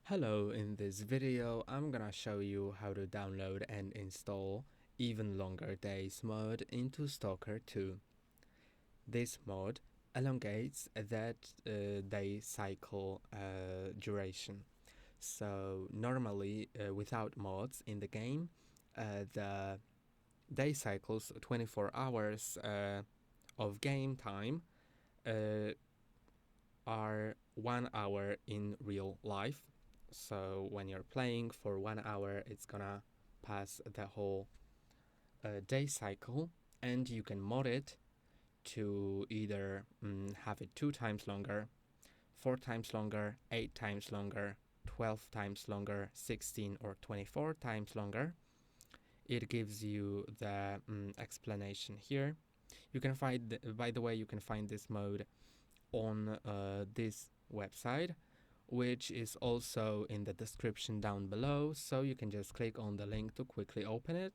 Hello, in this video I'm gonna show you how to download and install even longer days mode into Stalker 2. This mode elongates that day cycle duration. So normally without mods in the game, the day cycles 24 hours of game time are 1 hour in real life. So when you're playing for 1 hour, it's gonna pass the whole day cycle, and you can mod it to either have it 2 times longer, 4 times longer, 8 times longer, 12 times longer, 16 or 24 times longer. It gives you the explanation here. You can find, by the way, you can find this mode on this website, which is also in the description down below, so you can just click on the link to quickly open it.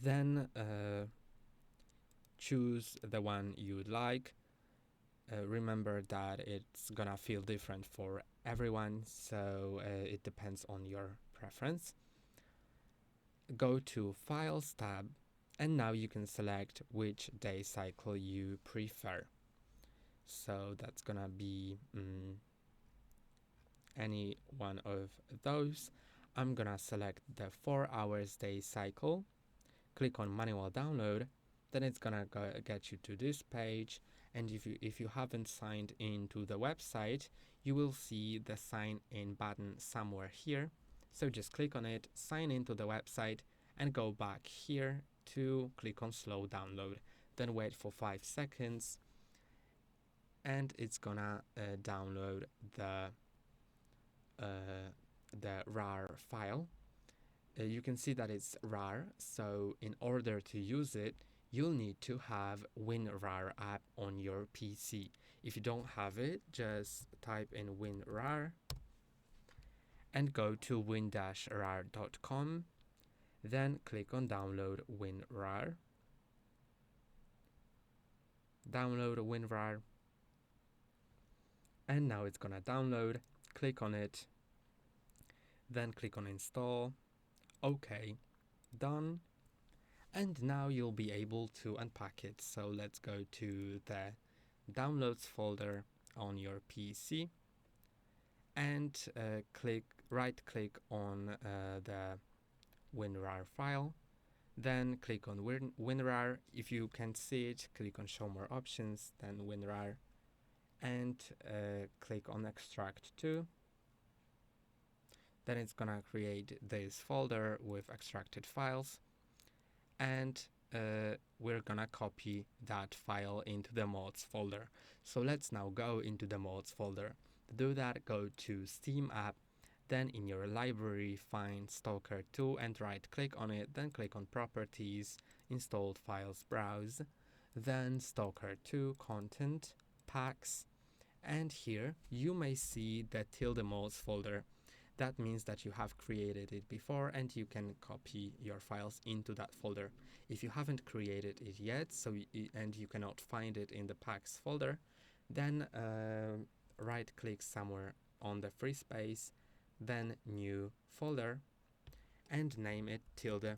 Then choose the one you would like. Remember that it's gonna feel different for everyone, so it depends on your preference. Go to Files tab, and now you can select which day cycle you prefer. So that's gonna be any one of those. I'm gonna select the 4 hours day cycle, click on manual download, then it's gonna get you to this page, and if you haven't signed into the website, you will see the sign in button somewhere here. So just click on it, sign into the website, and go back here to click on slow download. Then wait for 5 seconds, and it's gonna download the RAR file. You can see that it's RAR, so in order to use it, you'll need to have WinRAR app on your PC. If you don't have it, just type in WinRAR and go to win-rar.com, then click on download WinRAR. Download WinRAR, and now it's gonna download. Click on it, then click on install. OK, done. And now you'll be able to unpack it. So let's go to the downloads folder on your PC and right click on the WinRAR file. Then click on WinRAR. If you can't see it, click on show more options, then WinRAR, and click on extract to. Then it's gonna create this folder with extracted files, and we're gonna copy that file into the mods folder. So let's now go into the mods folder. To do that, go to Steam app, then in your library find Stalker 2 and right click on it, then click on properties, installed files, browse, then Stalker 2 content, packs, and here you may see the #mods folder. That means that you have created it before, and you can copy your files into that folder. If you haven't created it yet, and you cannot find it in the packs folder, then right click somewhere on the free space, then new folder, and name it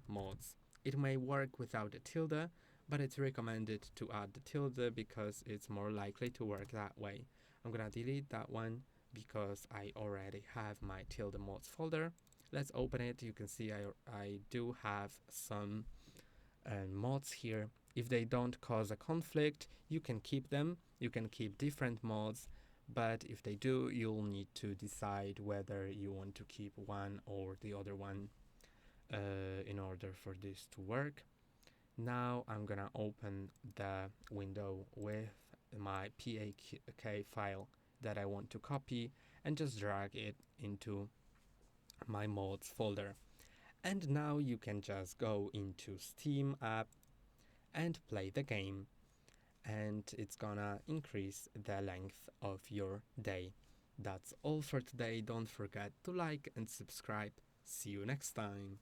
#mods. It may work without the tilde, but it's recommended to add the tilde because it's more likely to work that way. I'm gonna delete that one because I already have my #mods folder. Let's open it. You can see I do have some mods here. If they don't cause a conflict, you can keep them. You can keep different mods, but if they do, you'll need to decide whether you want to keep one or the other one in order for this to work. Now I'm gonna open the window with my PAK file that I want to copy and just drag it into my mods folder. And now you can just go into Steam app and play the game, and it's gonna increase the length of your day. That's all for today. Don't forget to like and subscribe. See you next time.